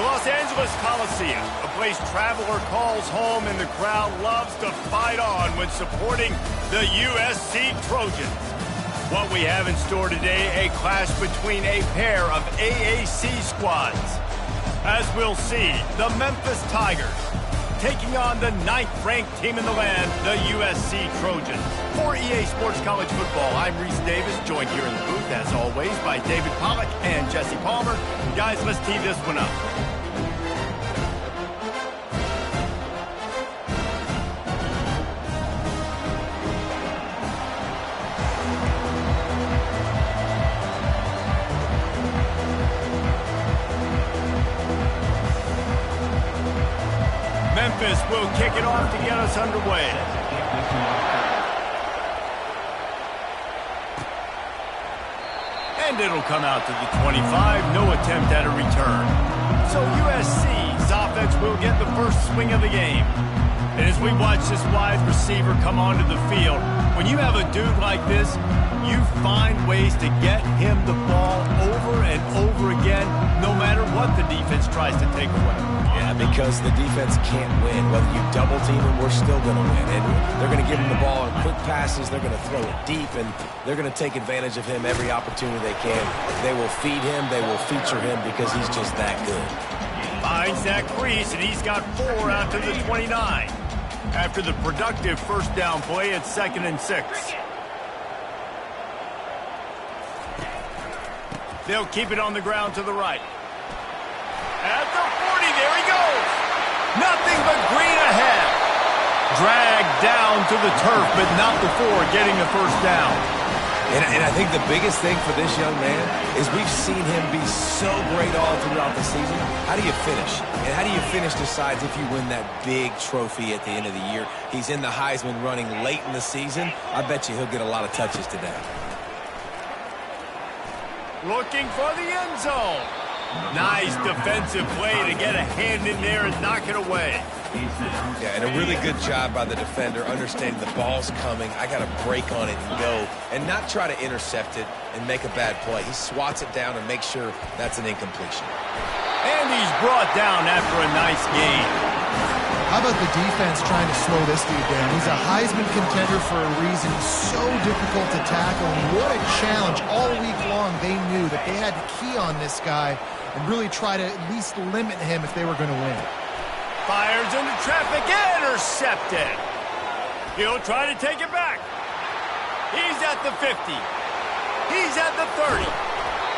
Los Angeles Coliseum, a place traveler calls home and the crowd loves to fight on when supporting the USC Trojans. What we have in store today, a clash between a pair of AAC squads. As we'll see, the Memphis Tigers taking on the 9th-ranked team in the land, the USC Trojans. For EA Sports College Football, I'm Reese Davis, joined here in the booth, as always, by David Pollack and Jesse Palmer. Guys, let's tee this one up. Memphis will kick it off to get us underway. And it'll come out to the 25. No attempt at a return. So USC's offense will get the first swing of the game. And as we watch this wide receiver come onto the field, when you have a dude like this, you find ways to get him the ball over and over again, no matter what the defense tries to take away. Yeah, because the defense can't win. Whether you double team him, we're still going to win. And they're going to give him the ball in quick passes. They're going to throw it deep, and they're going to take advantage of him every opportunity they can. They will feed him. They will feature him because he's just that good. Finds that crease, and he's got 4 out to the 29. After the productive first down play, it's 2nd and 6. They'll keep it on the ground to the right. At the 40, there he goes. Nothing but green ahead. Dragged down to the turf, but not before getting the first down. And I think the biggest thing for this young man is we've seen him be so great all throughout the season. How do you finish? And how do you finish decides if you win that big trophy at the end of the year. He's in the Heisman running late in the season. I bet you he'll get a lot of touches today. Looking for the end zone. Nice defensive play to get a hand in there and knock it away. Yeah, and a really good job by the defender understanding the ball's coming. I got to break on it and go and not try to intercept it and make a bad play. He swats it down and makes sure that's an incompletion. And he's brought down after a nice gain. How about the defense trying to slow this dude down? He's a Heisman contender for a reason. He's so difficult to tackle. And what a challenge. All week long, they knew that they had to key on this guy and really try to at least limit him if they were going to win. Fires into traffic, intercepted. He'll try to take it back. He's at the 50. He's at the 30.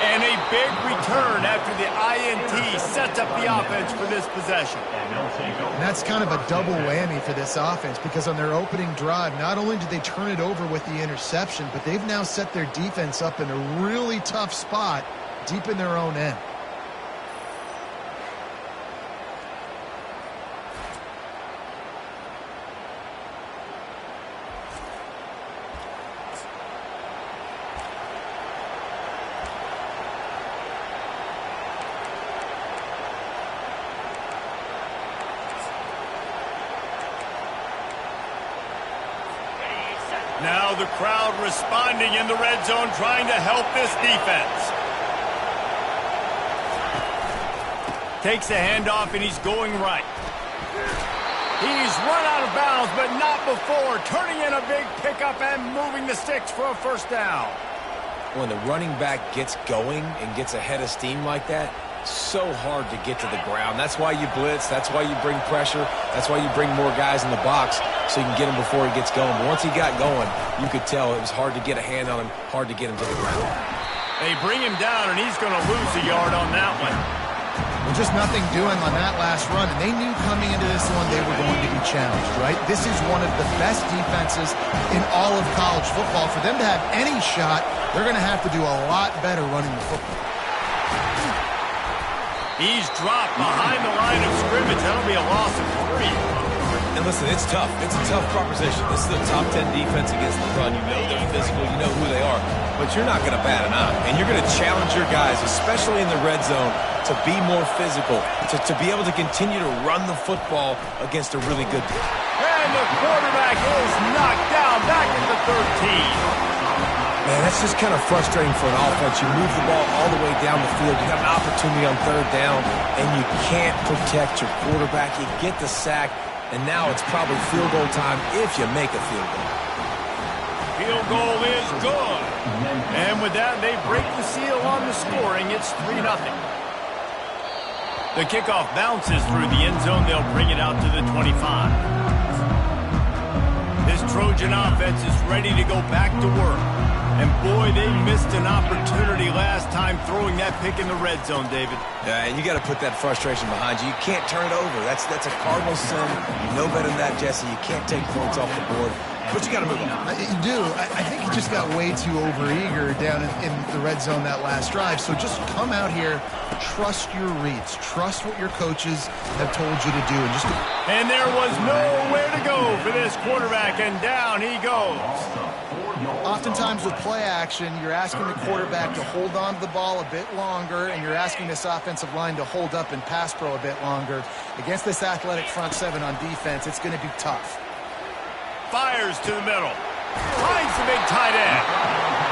And a big return after the INT sets up the offense for this possession. And that's kind of a double whammy for this offense because on their opening drive, not only did they turn it over with the interception, but they've now set their defense up in a really tough spot deep in their own end. Now the crowd responding in the red zone, trying to help this defense. Takes the handoff, and he's going right. He's run out of bounds, but not before. Turning in a big pickup and moving the sticks for a first down. When the running back gets going and gets ahead of steam like that, so hard to get to the ground. That's why you blitz. That's why you bring pressure. That's why you bring more guys in the box so you can get him before he gets going. But once he got going, you could tell it was hard to get a hand on him, hard to get him to the ground. They bring him down, and he's going to lose a yard on that one. Well, just nothing doing on that last run, and they knew coming into this one they were going to be challenged, right? This is one of the best defenses in all of college football. For them to have any shot, they're going to have to do a lot better running the football. He's dropped behind the line of scrimmage. That'll be a loss of 3. And listen, it's tough. It's a tough proposition. This is the top 10 defense against the run. You know they're physical. You know who they are. But you're not going to bat an eye. And you're going to challenge your guys, especially in the red zone, to be more physical, to be able to continue to run the football against a really good team. And the quarterback is knocked down back at the 13. Man, that's just kind of frustrating for an offense. You move the ball all the way down the field. You got an opportunity on third down, and you can't protect your quarterback. You get the sack, and now it's probably field goal time if you make a field goal. Field goal is good. And with that, they break the seal on the scoring. It's 3-0. The kickoff bounces through the end zone. They'll bring it out to the 25. This Trojan offense is ready to go back to work. And boy, they missed an opportunity last time throwing that pick in the red zone, David. Yeah, and you got to put that frustration behind you. You can't turn it over. That's a cardinal sin. You know better than that, Jesse. You can't take points off the board. But you got to move on. You do. I think he just got way too overeager down in the red zone that last drive. So just come out here, trust your reads, trust what your coaches have told you to do. And there was nowhere to go for this quarterback, and down he goes. Oftentimes with play action, you're asking the quarterback to hold on to the ball a bit longer, and you're asking this offensive line to hold up in pass pro a bit longer. Against this athletic front seven on defense, it's going to be tough. Fires to the middle. Finds the big tight end.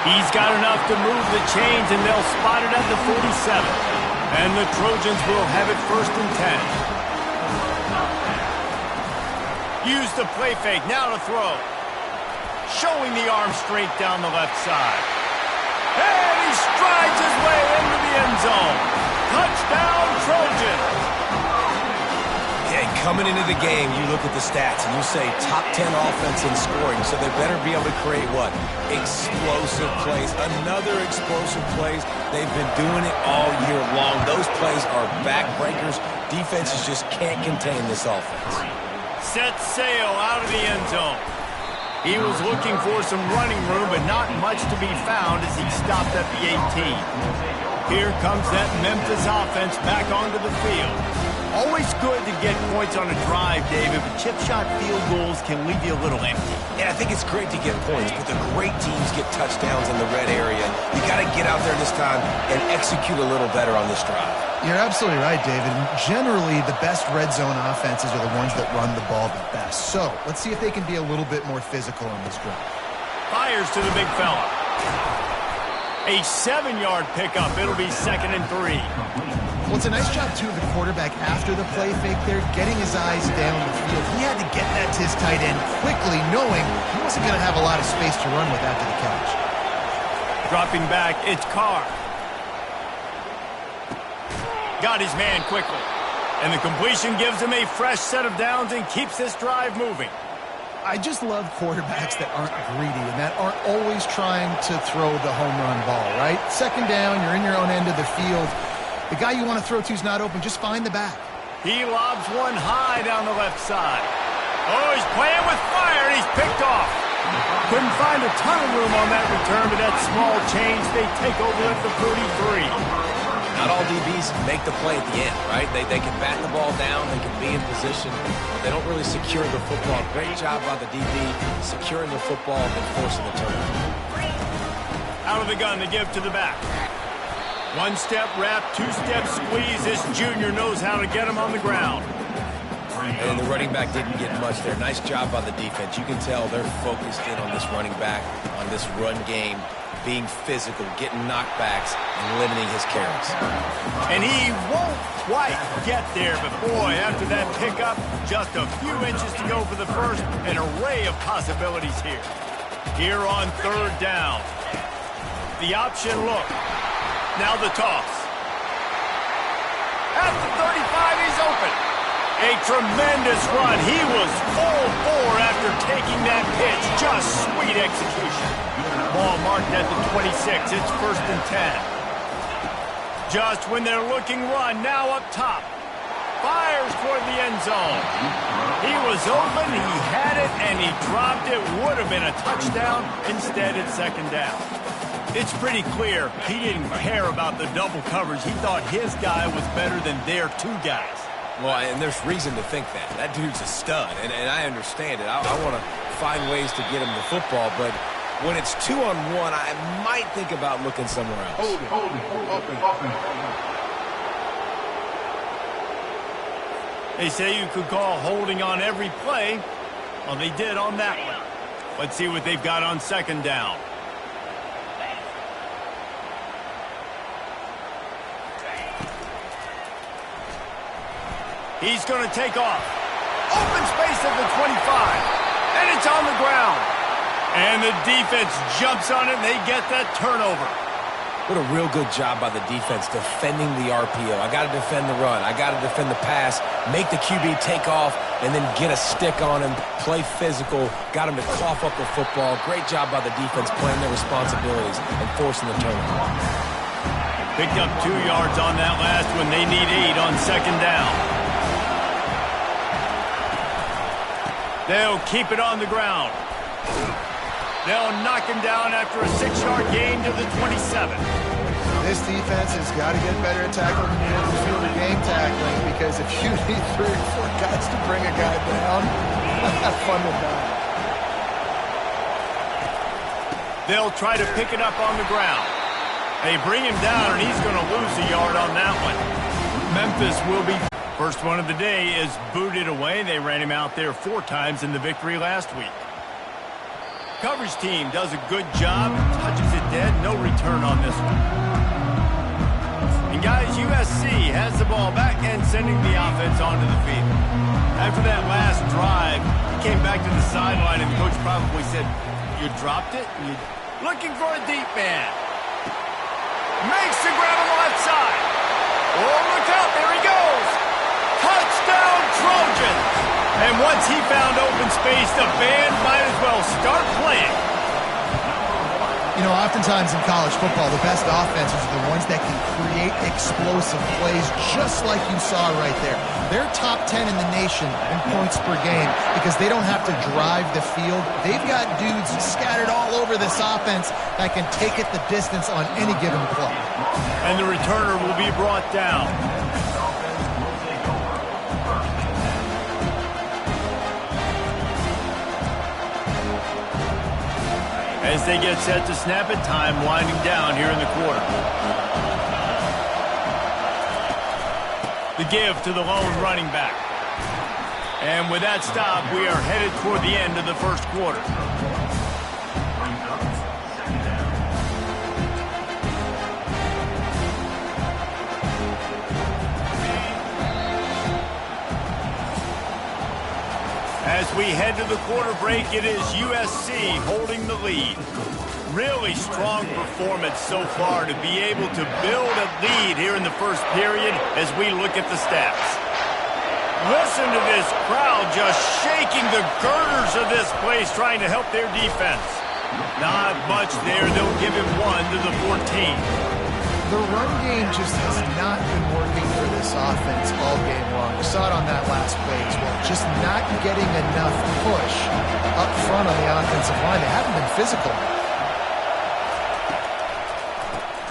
He's got enough to move the chains, and they'll spot it at the 47. And the Trojans will have it 1st and 10. Use the play fake. Now to throw. Showing the arm straight down the left side. And he strides his way into the end zone. Touchdown, Trojans. Yeah, coming into the game, you look at the stats and you say top 10 offense in scoring, so they better be able to create what? Explosive plays. Another explosive plays. They've been doing it all year long. Those plays are backbreakers. Defenses just can't contain this offense. Set sail out of the end zone. He was looking for some running room, but not much to be found as he stopped at the 18. Here comes that Memphis offense back onto the field. Always good to get points on a drive, David, but chip shot field goals can leave you a little empty. Yeah, I think it's great to get points, but the great teams get touchdowns in the red area. You got to get out there this time and execute a little better on this drive. You're absolutely right, David. Generally, the best red zone offenses are the ones that run the ball the best. So let's see if they can be a little bit more physical on this drive. Fires to the big fella. A 7-yard pickup. It'll be 2nd and 3. Well, it's a nice job, too, of the quarterback after the play fake there, getting his eyes down the field. He had to get that to his tight end quickly, knowing he wasn't going to have a lot of space to run with after the catch. Dropping back, it's Carr. Got his man quickly. And the completion gives him a fresh set of downs and keeps this drive moving. I just love quarterbacks that aren't greedy and that aren't always trying to throw the home run ball, right? 2nd down, you're in your own end of the field. The guy you want to throw to is not open. Just find the back. He lobs one high down the left side. Oh, he's playing with fire, and he's picked off. Couldn't find a ton of room on that return, but that small change, they take over at the 33. Not all DBs make the play at the end, right? They can bat the ball down, they can be in position, but they don't really secure the football. Great job by the DB securing the football and forcing the turnover. Out of the gun to give to the back. 1-step wrap, 2-step squeeze. This junior knows how to get him on the ground. And the running back didn't get much there. Nice job by the defense. You can tell they're focused in on this running back, on this run game, being physical, getting knockbacks, and limiting his carries. And he won't quite get there, but boy, after that pickup, just a few inches to go for the first. An array of possibilities here. Here on 3rd down. The option look. Now the toss. At the 35, he's open. A tremendous run. He was full bore after taking that pitch. Just sweet execution. Ball marked at the 26. It's 1st and 10. Just when they're looking run, now up top. Fires toward the end zone. He was open, he had it, and he dropped it. Would have been a touchdown. Instead, it's 2nd down. It's pretty clear he didn't care about the double coverage. He thought his guy was better than their 2 guys. Well, and there's reason to think that. That dude's a stud, and I understand it. I want to find ways to get him the football, but when it's 2-on-1, I might think about looking somewhere else. Open. They say you could call holding on every play. Well, they did on that one. Let's see what they've got on 2nd down. He's going to take off. Open space at the 25. And it's on the ground. And the defense jumps on it, and they get that turnover. What a real good job by the defense defending the RPO. I got to defend the run. I got to defend the pass, make the QB take off, and then get a stick on him, play physical, got him to cough up the football. Great job by the defense playing their responsibilities and forcing the turnover. Picked up 2 yards on that last one. They need 8 on second down. They'll keep it on the ground. They'll knock him down after a 6-yard gain to the 27. This defense has got to get better at tackling in the open field or game tackling, because if you need 3 or 4 guys to bring a guy down, have fun with that. They'll try to pick it up on the ground. They bring him down, and he's going to lose a yard on that one. Memphis will be first one of the day is booted away. They ran him out there 4 times in the victory last week. Coverage team does a good job, touches it dead, no return on this one. And guys, USC has the ball back and sending the offense onto the field. After that last drive, he came back to the sideline, and the coach probably said, "You dropped it? You're looking for a deep man." Makes the grab on the left side. Oh, look out, there he goes. Touchdown, Trojans! And once he found open space, the band might as well start playing. You know, oftentimes in college football, the best offenses are the ones that can create explosive plays, just like you saw right there. They're top 10 in the nation in points per game because they don't have to drive the field. They've got dudes scattered all over this offense that can take it the distance on any given play. And the returner will be brought down. As they get set to snap it, time winding down here in the quarter. The give to the lone running back. And with that stop, we are headed toward the end of the first quarter. As we head to the quarter break, it is USC holding the lead. Really strong performance so far to be able to build a lead here in the first period as we look at the stats. Listen to this crowd just shaking the girders of this place trying to help their defense. Not much there. They'll give him 1 to the 14. The run game just has not been working for this offense all game long. We saw it on that last play as well. Just not getting enough push up front on the offensive line. They haven't been physical.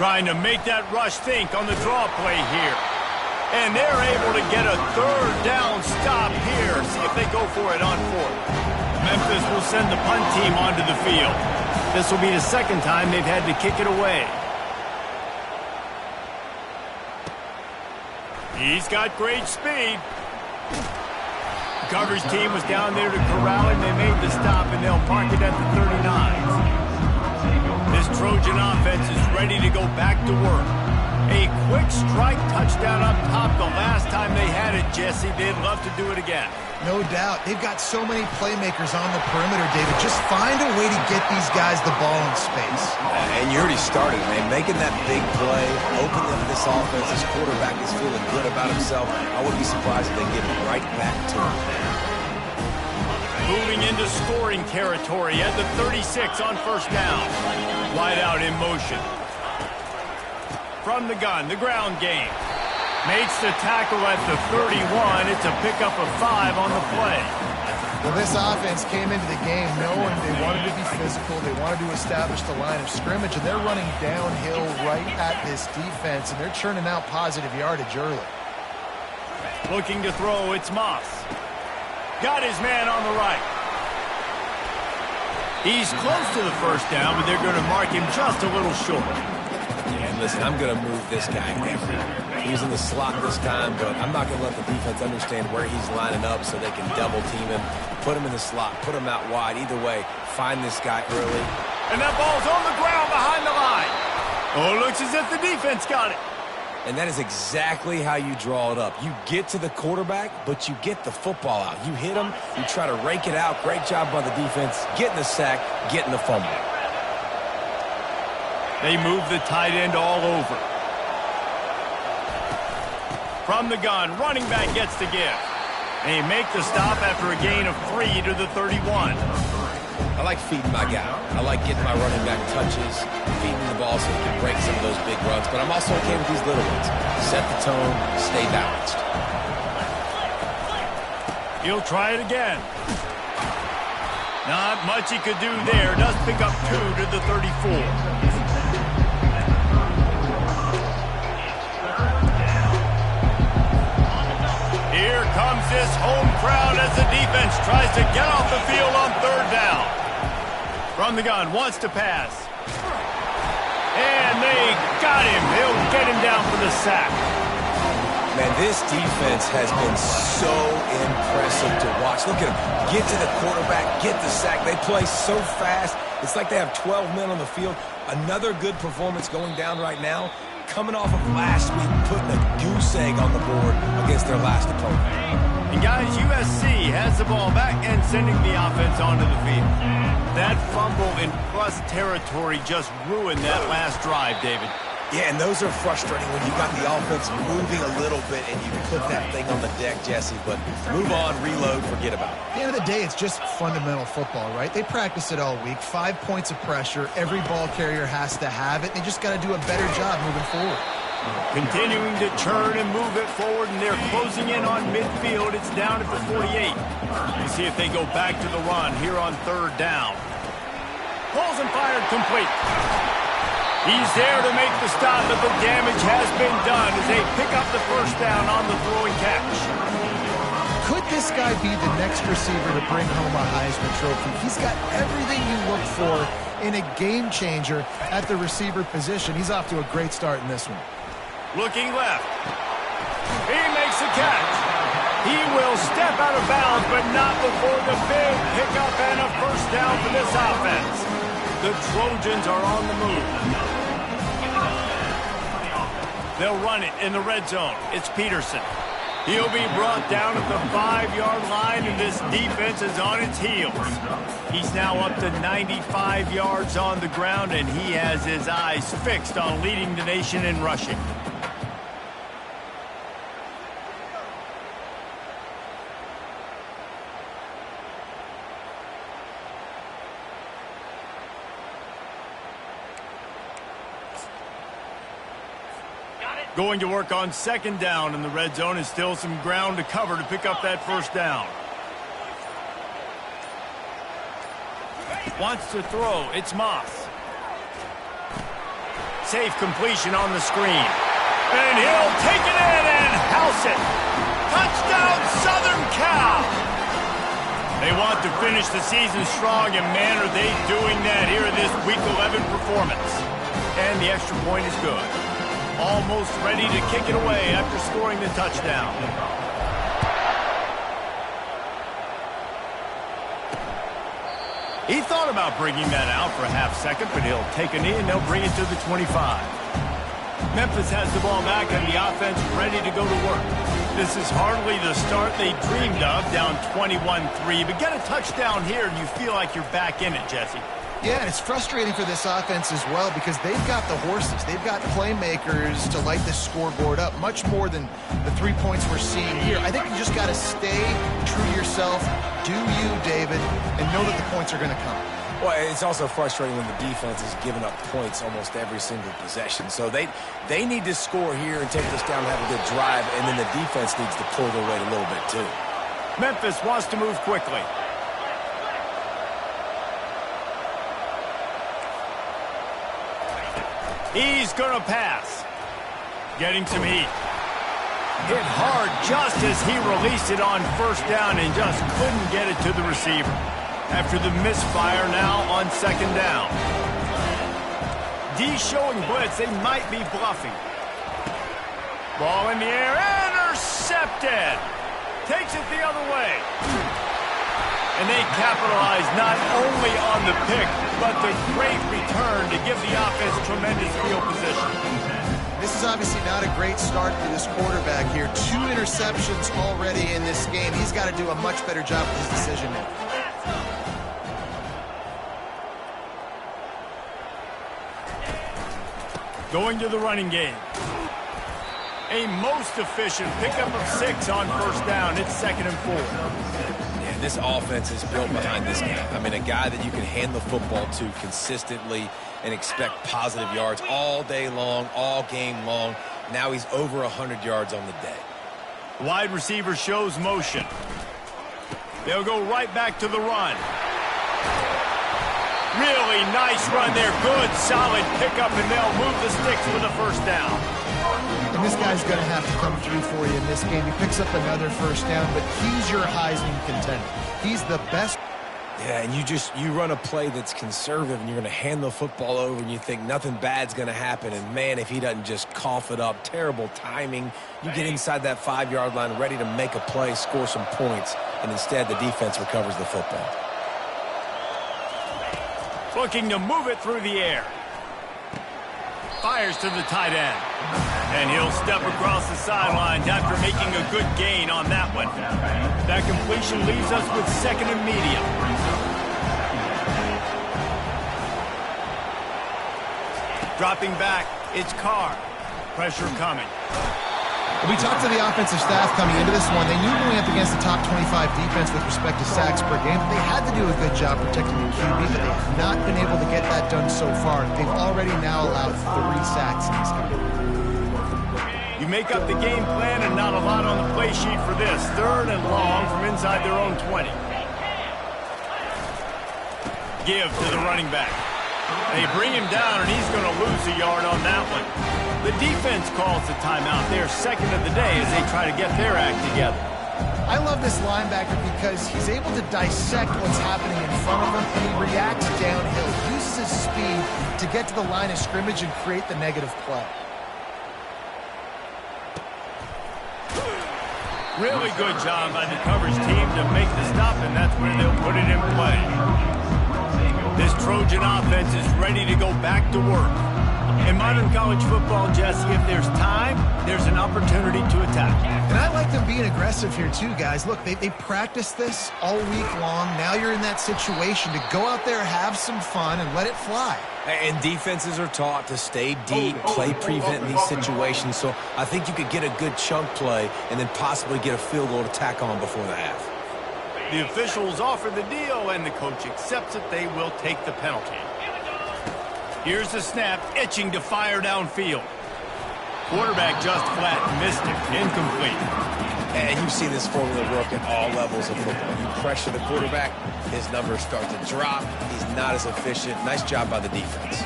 Trying to make that rush think on the draw play here. And they're able to get a 3rd down stop here. See if they go for it on 4th. Memphis will send the punt team onto the field. This will be the 2nd time they've had to kick it away. He's got great speed. The coverage team was down there to corral him. They made the stop, and they'll park it at the 39. This Trojan offense is ready to go back to work. A quick strike touchdown up top the last time they had it, Jesse. They'd love to do it again. No doubt. They've got so many playmakers on the perimeter, David. Just find a way to get these guys the ball in space. And you already started, man. Making that big play, opening up this offense. This quarterback is feeling good about himself. I wouldn't be surprised if they get it right back to him. Moving into scoring territory at the 36 on first down. Wide out in motion. From the gun, the ground game. Makes the tackle at the 31. It's a pickup of 5 on the play. Well, this offense came into the game knowing they wanted to be physical. They wanted to establish the line of scrimmage, and they're running downhill right at this defense, and they're churning out positive yardage early. Looking to throw, it's Moss. Got his man on the right. He's close to the first down, but they're going to mark him just a little short. And listen, I'm going to move this guy everywhere. He was in the slot this time, but I'm not going to let the defense understand where he's lining up so they can double team him, put him in the slot, put him out wide. Either way, find this guy early. And that ball's on the ground behind the line. Oh, it looks as if the defense got it. And that is exactly how you draw it up. You get to the quarterback, but you get the football out. You hit him, you try to rake it out. Great job by the defense, getting the sack, getting the fumble. They move the tight end all over. From the gun, running back gets the give. They make the stop after a gain of 3 to the 31. I like feeding my guy. I like getting my running back touches, feeding the ball so he can break some of those big runs. But I'm also okay with these little ones. Set the tone, stay balanced. He'll try it again. Not much he could do there. Does pick up 2 to the 34. Here comes this home crowd as the defense tries to get off the field on 3rd down. From the gun, wants to pass. And they got him. They'll get him down for the sack. Man, this defense has been so impressive to watch. Look at them. Get to the quarterback, get the sack. They play so fast. It's like they have 12 men on the field. Another good performance going down right now. Coming off of last week, putting a goose egg on the board against their last opponent. And guys, USC has the ball back and sending the offense onto the field. That fumble in plus territory just ruined that last drive, David. Yeah, and those are frustrating when you got the offense moving a little bit and you put that thing on the deck, Jesse. But move on, reload, forget about it. At the end of the day, it's just fundamental football, right? They practice it all week. 5 points of pressure. Every ball carrier has to have it. They just got to do a better job moving forward. Continuing to turn and move it forward, and they're closing in on midfield. It's down at the 48. We'll see if they go back to the run here on 3rd down. Pulls and fired complete. He's there to make the stop, but the damage has been done as they pick up the 1st down on the throwing catch. Could this guy be the next receiver to bring home a Heisman Trophy? He's got everything you look for in a game changer at the receiver position. He's off to a great start in this one. Looking left. He makes the catch. He will step out of bounds, but not before the big pickup and a 1st down for this offense. The Trojans are on the move. They'll run it in the red zone. It's Peterson. He'll be brought down at the 5-yard line, and this defense is on its heels. He's now up to 95 yards on the ground, and he has his eyes fixed on leading the nation in rushing. Going to work on 2nd down in the red zone, and still some ground to cover to pick up that 1st down. Wants to throw. It's Moss. Safe completion on the screen. And he'll take it in and house it. Touchdown, Southern Cal. They want to finish the season strong, and man, are they doing that here in this Week 11 performance. And the extra point is good. Almost ready to kick it away after scoring the touchdown. He thought about bringing that out for a half second, but he'll take a knee and they'll bring it to the 25. Memphis has the ball back and the offense ready to go to work. This is hardly the start they dreamed of, down 21-3, but get a touchdown here and you feel like you're back in it, Jesse. Yeah, and it's frustrating for this offense as well because they've got the horses. They've got playmakers to light this scoreboard up, much more than the 3 points we're seeing here. I think you just got to stay true to yourself, do you, David, and know that the points are going to come. Well, it's also frustrating when the defense is giving up points almost every single possession. So they need to score here and take this down and have a good drive, and then the defense needs to pull their weight a little bit too. Memphis wants to move quickly. He's going to pass. Getting some heat. Hit hard just as he released it on 1st down and just couldn't get it to the receiver. After the misfire now on 2nd down. D showing blitz. They might be bluffing. Ball in the air. Intercepted. Takes it the other way. And they capitalize not only on the pick, but the great return to give the offense tremendous field position. This is obviously not a great start for this quarterback here. 2 interceptions already in this game. He's got to do a much better job with his decision making. Going to the running game. A most efficient pickup of 6 on first down. It's 2nd and 4. Yeah, this offense is built behind this guy. I mean, a guy that you can hand the football to consistently and expect positive yards all day long, all game long. Now he's over 100 yards on the day. Wide receiver shows motion. They'll go right back to the run. Really nice run there. Good, solid pickup, and they'll move the sticks for the first down. And this guy's going to have to come through for you in this game. He picks up another first down, but he's your Heisman contender. He's the best. Yeah, and you run a play that's conservative, and you're going to hand the football over, and you think nothing bad's going to happen. And, man, if he doesn't just cough it up, terrible timing. You get inside that 5-yard line ready to make a play, score some points, and instead the defense recovers the football. Looking to move it through the air. Fires to the tight end. And he'll step across the sidelines after making a good gain on that one. That completion leaves us with 2nd and medium. Dropping back, it's Carr. Pressure coming. We talked to the offensive staff coming into this one. They knew going up against the top 25 defense with respect to sacks per game. They had to do a good job protecting the QB, but they have not been able to get that done so far. They've already now allowed 3 sacks in this game. You make up the game plan and not a lot on the play sheet for this. 3rd and long from inside their own 20. Give to the running back. They bring him down, and he's going to lose a yard on that one. The defense calls the timeout. They're 2nd of the day as they try to get their act together. I love this linebacker because he's able to dissect what's happening in front of him, and he reacts downhill. He uses his speed to get to the line of scrimmage and create the negative play. Really good job by the coverage team to make the stop, and that's where they'll put it in play. This Trojan offense is ready to go back to work. In modern college football, Jesse, if there's time, there's an opportunity to attack. And I like them being aggressive here too, guys. Look, they practice this all week long. Now you're in that situation to go out there, have some fun, and let it fly. And defenses are taught to stay deep, play prevent in these situations. So I think you could get a good chunk play and then possibly get a field goal to tack on before the half. The officials offer the deal, and the coach accepts it. They will take the penalty. Here's the snap, itching to fire downfield. Quarterback just flat missed it, incomplete. And you've seen this formula work at all levels of football. You pressure the quarterback, his numbers start to drop. He's not as efficient. Nice job by the defense.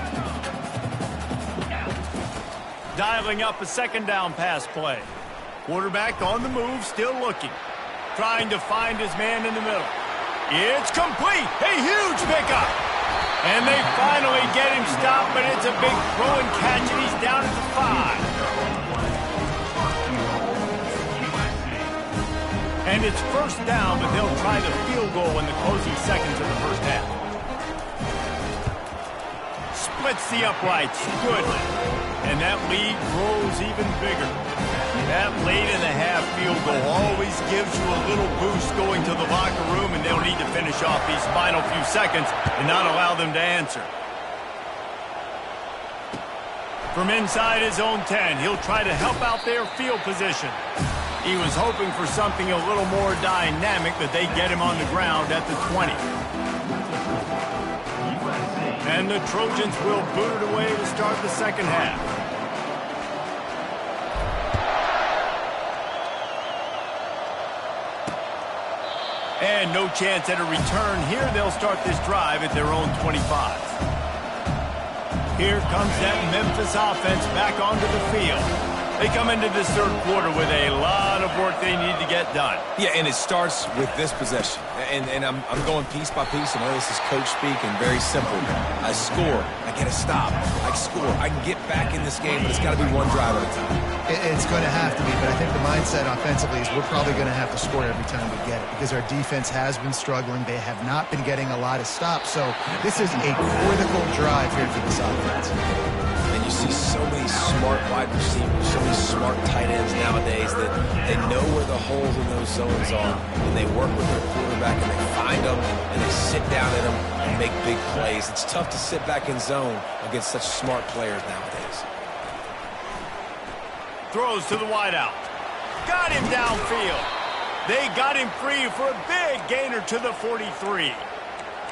Dialing up a 2nd down pass play. Quarterback on the move, still looking. Trying to find his man in the middle. It's complete. A huge pickup. And they finally get him stopped, but it's a big throw and catch, and he's down at the 5. And it's first down, but they'll try the field goal in the closing seconds of the first half. Splits the uprights. Good. And that lead grows even bigger. That late-in-the-half field goal always gives you a little boost going to the locker room, and they'll need to finish off these final few seconds and not allow them to answer. From inside his own 10, he'll try to help out their field position. He was hoping for something a little more dynamic, but they get him on the ground at the 20. And the Trojans will boot it away to start the second half. And no chance at a return here. They'll start this drive at their own 25. Here comes that Memphis offense back onto the field. They come into this third quarter with a lot of work they need to get done. Yeah, and it starts with this possession. And I'm going piece by piece. I know this is coach speak and very simple. I score. I get a stop. I score. I can get back in this game, but it's got to be one drive at a time. It's going to have to be, but I think the mindset offensively is we're probably going to have to score every time we get it because our defense has been struggling. They have not been getting a lot of stops. So this is a critical drive here for this offense. And you see so many smart wide receivers, so many smart tight ends nowadays that they know where the holes in those zones are, and they work with their quarterback, and they find them, and they sit down in them and make big plays. It's tough to sit back in zone against such smart players nowadays. Throws to the wideout. Got him downfield. They got him free for a big gainer to the 43.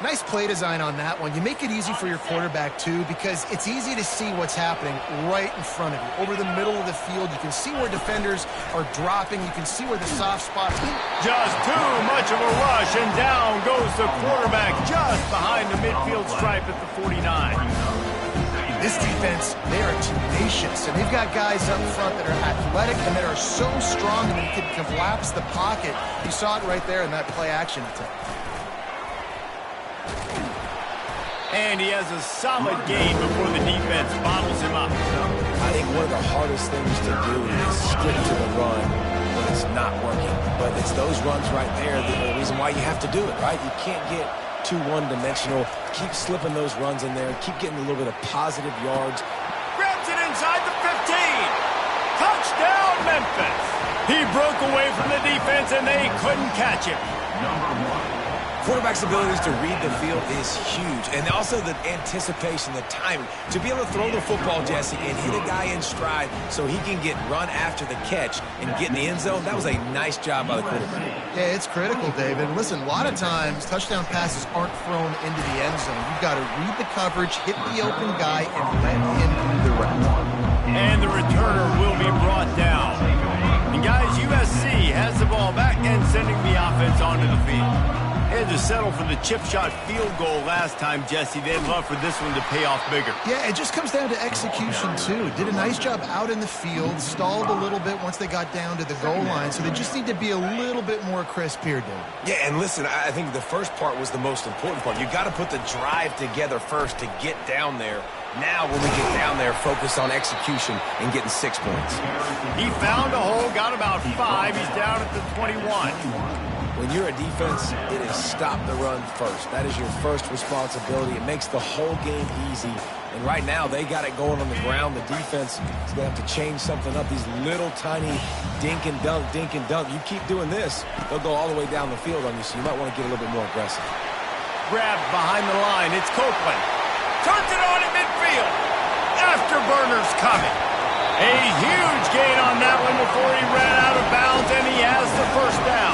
Nice play design on that one. You make it easy for your quarterback, too, because it's easy to see what's happening right in front of you. Over the middle of the field, you can see where defenders are dropping. You can see where the soft spots are. Just too much of a rush, and down goes the quarterback just behind the midfield stripe at the 49. This defense, they are tenacious, and they've got guys up front that are athletic and that are so strong and they can collapse the pocket. You saw it right there in that play-action attempt. And he has a solid gain before the defense bottles him up. I think one of the hardest things to do is stick to the run when it's not working. But it's those runs right there that are the reason why you have to do it, right? You can't get too one-dimensional. Keep slipping those runs in there. Keep getting a little bit of positive yards. Grabs it inside the 15. Touchdown, Memphis. He broke away from the defense, and they couldn't catch him. Quarterback's abilities to read the field is huge. And also the anticipation, the timing. To be able to throw the football, Jesse, and hit a guy in stride so he can get run after the catch and get in the end zone, that was a nice job by the quarterback. Yeah, it's critical, David. Listen, a lot of times touchdown passes aren't thrown into the end zone. You've got to read the coverage, hit the open guy, and let him do the rest. And the returner will be brought down. And guys, USC has the ball back and sending the offense onto the field. They had to settle for the chip shot field goal last time, Jesse. They'd love for this one to pay off bigger. Yeah, it just comes down to execution, too. Did a nice job out in the field, stalled a little bit once they got down to the goal line, so they just need to be a little bit more crisp here, David. Yeah, and listen, I think the first part was the most important part. You got to put the drive together first to get down there. Now, when we get down there, focus on execution and getting 6 points. He found a hole, got about 5. He's down at the 21. When you're a defense, it is stop the run first. That is your first responsibility. It makes the whole game easy. And right now, they got it going on the ground. The defense is going to have to change something up. These little tiny dink and dunk, dink and dunk. You keep doing this, they'll go all the way down the field on you, so you might want to get a little bit more aggressive. Grabbed behind the line. It's Copeland. Turns it on at midfield. Afterburner's coming. A huge gain on that one before he ran out of bounds, and he has the first down.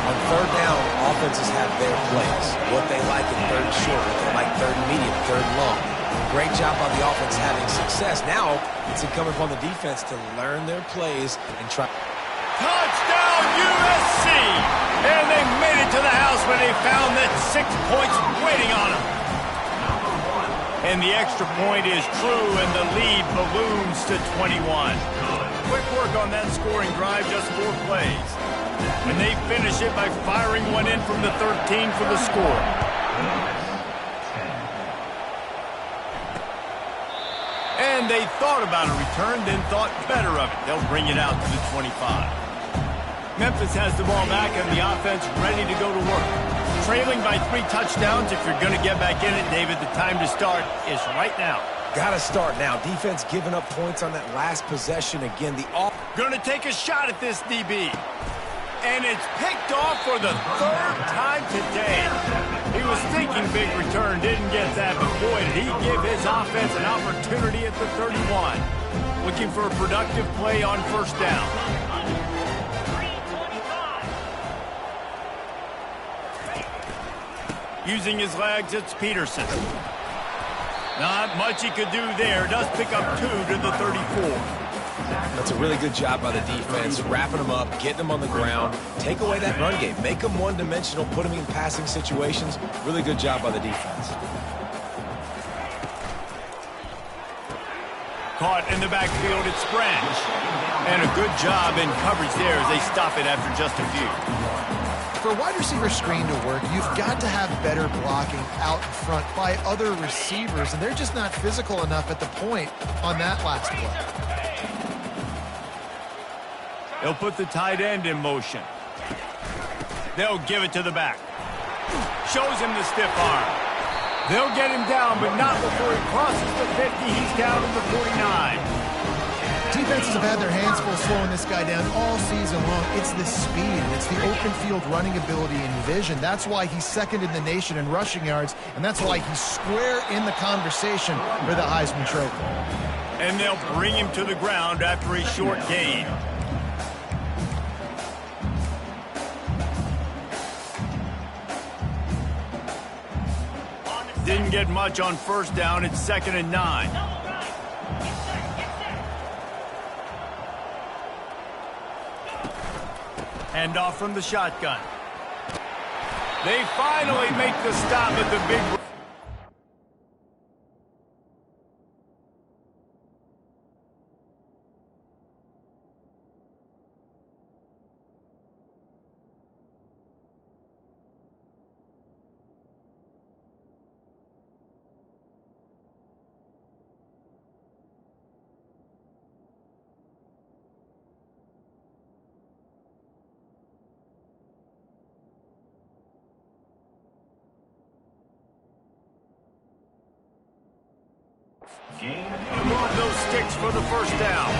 On third down, offenses have their plays. What they like in third and short, what they like third and medium, third and long. Great job by the offense having success. Now, it's incumbent upon the defense to learn their plays and try. Touchdown, USC! And they made it to the house when they found that 6 points waiting on them. And the extra point is true, and the lead balloons to 21. Quick work on that scoring drive, just 4 plays. And they finish it by firing one in from the 13 for the score. And they thought about a return, then thought better of it. They'll bring it out to the 25. Memphis has the ball back and the offense ready to go to work. Trailing by 3 touchdowns. If you're going to get back in it, David, the time to start is right now. Got to start now. Defense giving up points on that last possession. Again, going to take a shot at this DB. And it's picked off for the 3rd time today. He was thinking big return, didn't get that, but boy, did he give his offense an opportunity at the 31. Looking for a productive play on first down. Using his legs, it's Peterson. Not much he could do there. Does pick up 2 to the 34. That's a really good job by the defense, wrapping them up, getting them on the ground, take away that run game, make them one-dimensional, put them in passing situations. Really good job by the defense. Caught in the backfield, it's Branch. And a good job in coverage there as they stop it after just a few. For a wide receiver screen to work, you've got to have better blocking out in front by other receivers, and they're just not physical enough at the point on that last play. They'll put the tight end in motion. They'll give it to the back. Shows him the stiff arm. They'll get him down, but not before he crosses the 50. He's down to the 49. Defenses have had their hands full slowing this guy down all season long. It's the speed, and it's the open field running ability and vision. That's why he's second in the nation in rushing yards, and that's why he's square in the conversation for the Heisman Trophy. And they'll bring him to the ground after a short gain. Didn't get much on first down. It's 2nd and 9. Hand off from the shotgun. They finally make the stop at the big... Move those sticks for the first down.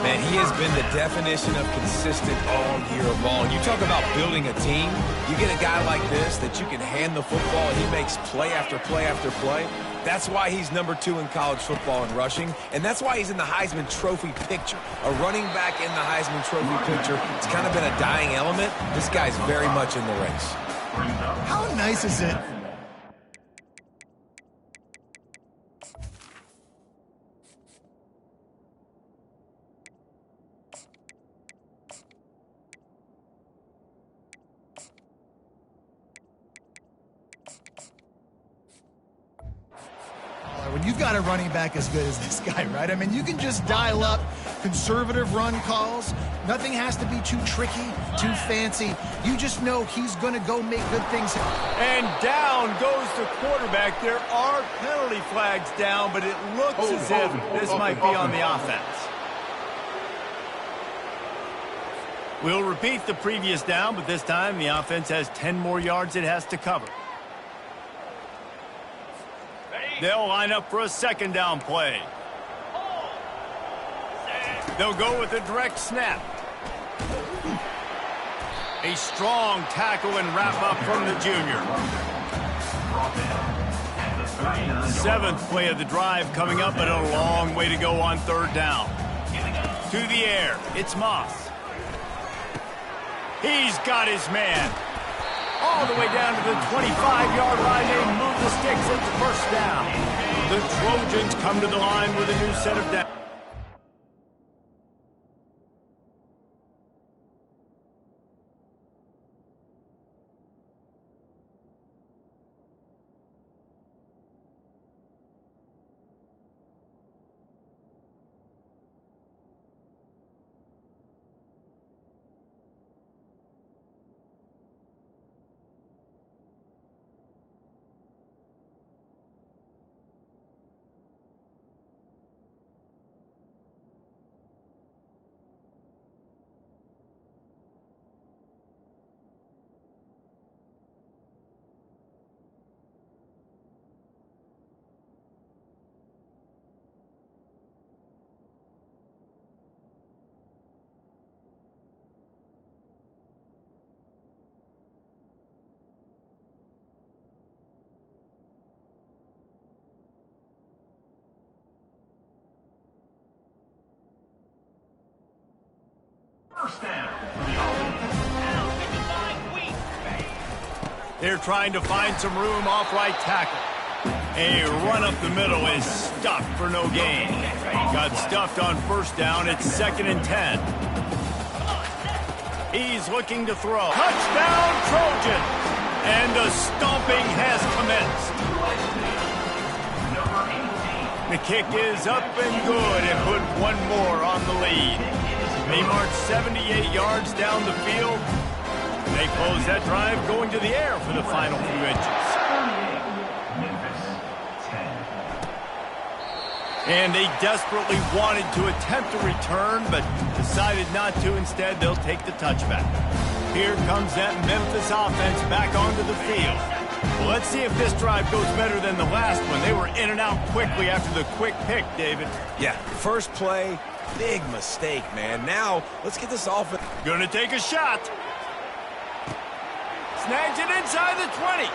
Man, he has been the definition of consistent all year long. You talk about building a team. You get a guy like this that you can hand the football, and he makes play after play after play. That's why he's number 2 in college football in rushing, and that's why he's in the Heisman Trophy picture. A running back in the Heisman Trophy picture. It's kind of been a dying element. This guy's very much in the race. How nice is it? When you've got a running back as good as this guy, right? I mean, you can just dial up conservative run calls. Nothing has to be too tricky, too fancy. You just know he's going to go make good things happen. And down goes the quarterback. There are penalty flags down, but it looks as if this might be on the offense. We'll repeat the previous down, but this time the offense has 10 more yards it has to cover. They'll line up for a 2nd down play. They'll go with a direct snap. A strong tackle and wrap up from the junior. 7th play of the drive coming up, but a long way to go on 3rd down. To the air, it's Moss. He's got his man. All the way down to the 25-yard line. They move the sticks at the 1st down. The Trojans come to the line with a new set of downs. They're trying to find some room off right tackle. A run up the middle is stuffed for no gain. Got stuffed on 1st down. It's 2nd and 10. He's looking to throw. Touchdown, Trojan! And the stomping has commenced. The kick is up and good and put one more on the lead. They march 78 yards down the field. They close that drive going to the air for the final few inches. And they desperately wanted to attempt a return, but decided not to. Instead, they'll take the touchback. Here comes that Memphis offense back onto the field. Well, let's see if this drive goes better than the last one. They were in and out quickly after the quick pick, David. Yeah, first play, big mistake, man. Now, let's get this offense. Gonna take a shot. Snags it inside the 20.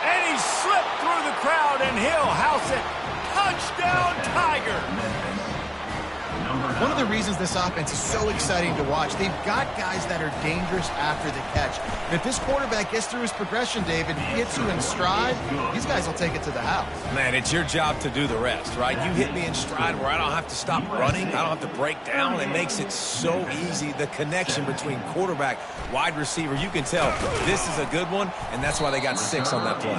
And he slipped through the crowd, and he'll house it. Touchdown, Tiger! One of the reasons this offense is so exciting to watch, they've got guys that are dangerous after the catch. And if this quarterback gets through his progression, David, gets you in stride, these guys will take it to the house. Man, it's your job to do the rest, right? You hit me in stride where I don't have to stop running. I don't have to break down. It makes it so easy. The connection between quarterback, wide receiver, you can tell this is a good one, and that's why they got 6 on that play.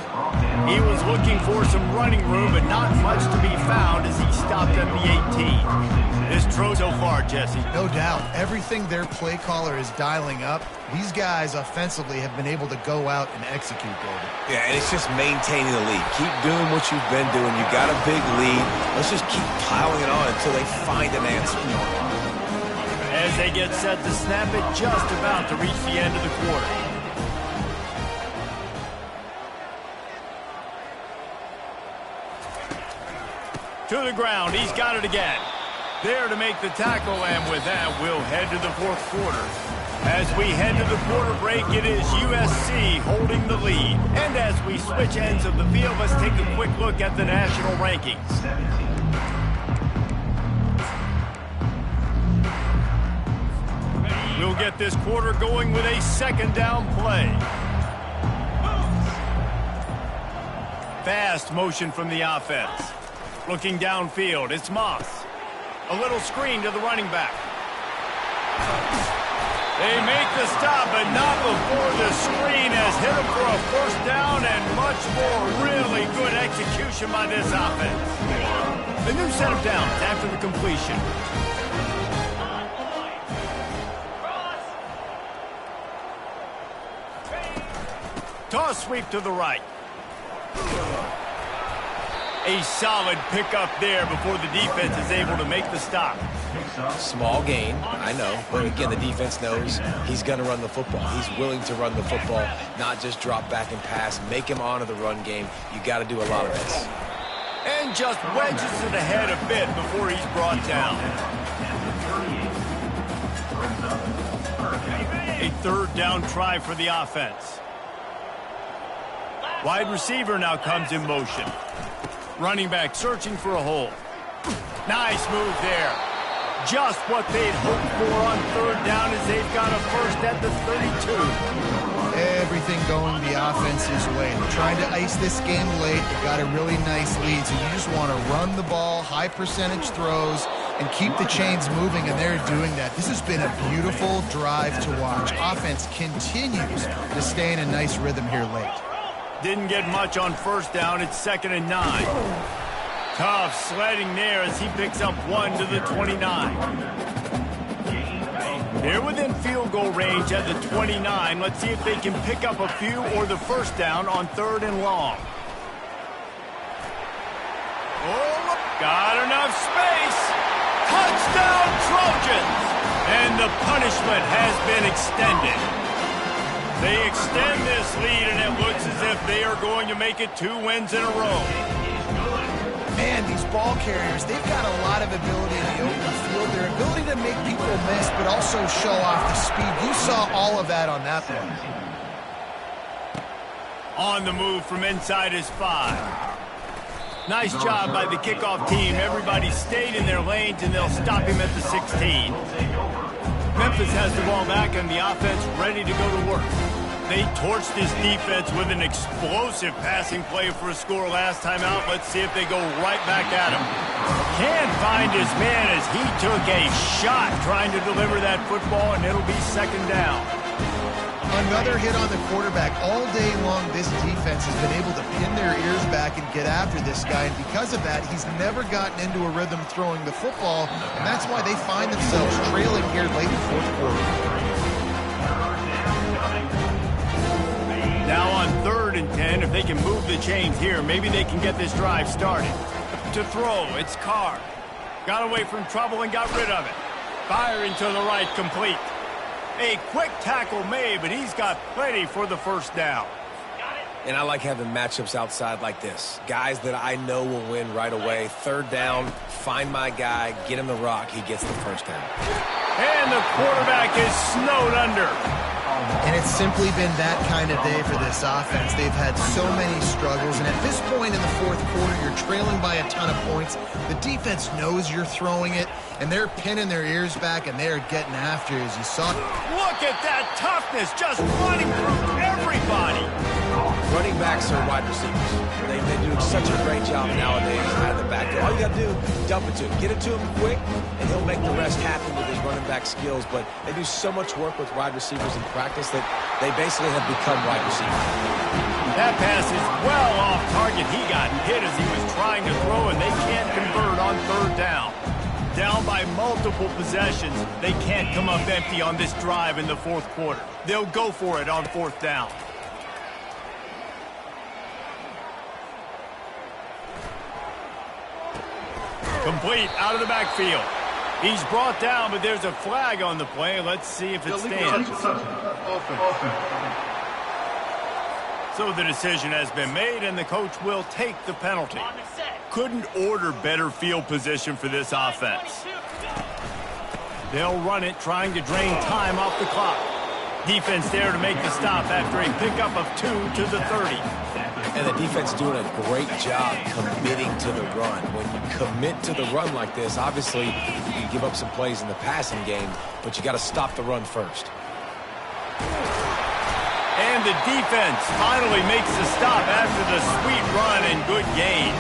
He was looking for some running room, but not much to be found as he stopped at the 18. This throw so far, Jesse. No doubt. Everything their play caller is dialing up, these guys offensively have been able to go out and execute, David. Yeah, and it's just maintaining the lead. Keep doing what you've been doing. You got a big lead. Let's just keep piling it on until they find an answer. As they get set to snap it, just about to reach the end of the quarter. To the ground. He's got it again. There to make the tackle, and with that, we'll head to the fourth quarter. As we head to the quarter break, it is USC holding the lead. And as we switch ends of the field, let's take a quick look at the national rankings. We'll get this quarter going with a second down play. Fast motion from the offense. Looking downfield, it's Moss. A little screen to the running back. They make the stop, but not before the screen has hit him for a first down, and much more really good execution by this offense. The new set of downs after the completion. Toss sweep to the right. A solid pickup there before the defense is able to make the stop. Small gain, I know, but again, the defense knows he's going to run the football. He's willing to run the football, not just drop back and pass, make him honor the run game. You got to do a lot of this. And just wedges it ahead a bit before he's brought down. A third down try for the offense. Wide receiver now comes in motion. Running back searching for a hole. Nice move there. Just what they'd hoped for on third down as they've got a first at the 32. Everything going the offense's way. They're trying to ice this game late. They've got a really nice lead, so you just want to run the ball, high percentage throws, and keep the chains moving, and they're doing that. This has been a beautiful drive to watch. Offense continues to stay in a nice rhythm here late. Didn't get much on first down. It's 2nd and 9. Tough sledding there as he picks up 1 to the 29. They're within field goal range at the 29. Let's see if they can pick up a few or the first down on 3rd and long. Oh, got enough space. Touchdown, Trojans! And the punishment has been extended. They extend this lead, and it looks as if they are going to make it 2 wins in a row. Man, these ball carriers, they've got a lot of ability in the open field. Their ability to make people miss, but also show off the speed. You saw all of that on that one. On the move from inside his 5. Nice job by the kickoff team. Everybody stayed in their lanes, and they'll stop him at the 16. Memphis has the ball back, and the offense ready to go to work. They torched this defense with an explosive passing play for a score last time out. Let's see if they go right back at him. Can't find his man as he took a shot trying to deliver that football, and it'll be 2nd down. Another hit on the quarterback. All day long, this defense has been able to pin their ears back and get after this guy, and because of that, he's never gotten into a rhythm throwing the football, and that's why they find themselves trailing here late in the 4th quarter. Now on 3rd and 10, if they can move the chains here, maybe they can get this drive started. To throw, it's Carr. Got away from trouble and got rid of it. Firing to the right, complete. A quick tackle made, but he's got plenty for the first down. And I like having matchups outside like this. Guys that I know will win right away. Third down, find my guy, get him the rock, he gets the first down. And the quarterback is snowed under. And it's simply been that kind of day for this offense. They've had so many struggles, and at this point in the fourth quarter, you're trailing by a ton of points. The defense knows you're throwing it, and they're pinning their ears back, and they're getting after, as you saw. Look at that toughness, just running through everybody. Running backs are wide receivers. They do such a great job nowadays out of the backfield. All you got to do, dump it to him. Get it to him quick, and he'll make the rest happen with his running back skills. But they do so much work with wide receivers in practice that they basically have become wide receivers. That pass is well off target. He got hit as he was trying to throw, and they can't convert on third down. Down by multiple possessions, they can't come up empty on this drive in the fourth quarter. They'll go for it on fourth down. Complete out of the backfield. He's brought down, but there's a flag on the play. Let's see if it stands. So the decision has been made, and the coach will take the penalty. Couldn't order better field position for this offense. They'll run it, trying to drain time off the clock. Defense there to make the stop after a pickup of 2 to the 30. And the defense doing a great job committing to the run. When you commit to the run like this, obviously you give up some plays in the passing game, but you got to stop the run first. And the defense finally makes the stop after the sweet run and good gain.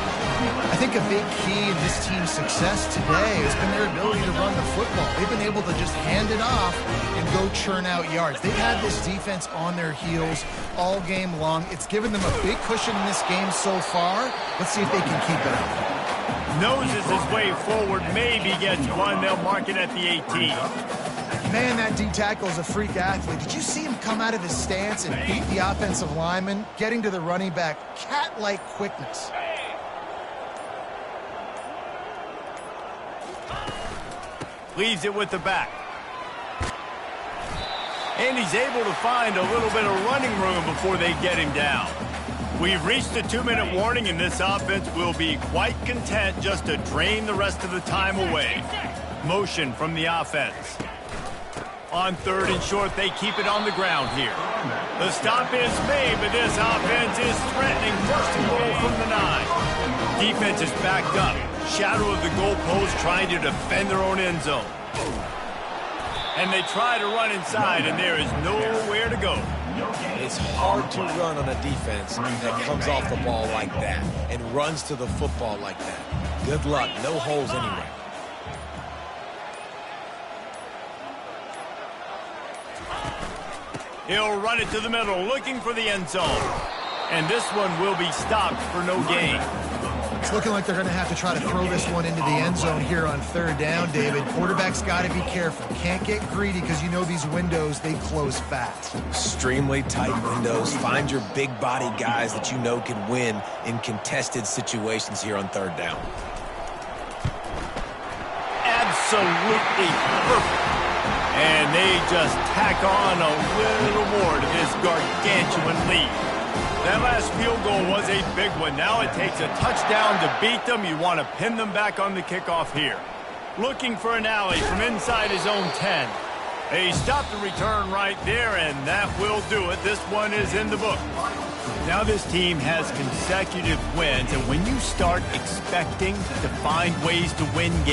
I think a big key in this team's success today has been their ability to run the football. They've been able to just hand it off and go churn out yards. They've had this defense on their heels all game long. It's given them a big cushion in this game so far. Let's see if they can keep it up. Noses his way forward, maybe gets one. They'll mark it at the 18. Man, that D-tackle is a freak athlete. Did you see him come out of his stance and beat the offensive lineman, getting to the running back? Cat-like quickness. Leaves it with the back. And he's able to find a little bit of running room before they get him down. We've reached a 2-minute warning, and this offense will be quite content just to drain the rest of the time away. Motion from the offense. On third and short, they keep it on the ground here. The stop is made, but this offense is threatening first and goal from the 9. Defense is backed up. Shadow of the goalpost, trying to defend their own end zone. And they try to run inside, and there is nowhere to go. It's hard to run on a defense that comes off the ball like that and runs to the football like that. Good luck. No holes anyway. He'll run it to the middle, looking for the end zone. And this one will be stopped for no gain. It's looking like they're going to have to try to throw this one into the end zone here on third down, David. Quarterback's got to be careful. Can't get greedy because you know these windows, they close fast. Extremely tight windows. Find your big body guys that you know can win in contested situations here on third down. Absolutely perfect. And they just tack on a little more to this gargantuan lead. That last field goal was a big one. Now it takes a touchdown to beat them. You want to pin them back on the kickoff here. Looking for an alley from inside his own 10. They stop the return right there, and that will do it. This one is in the book. Now this team has consecutive wins, and when you start expecting to find ways to win games,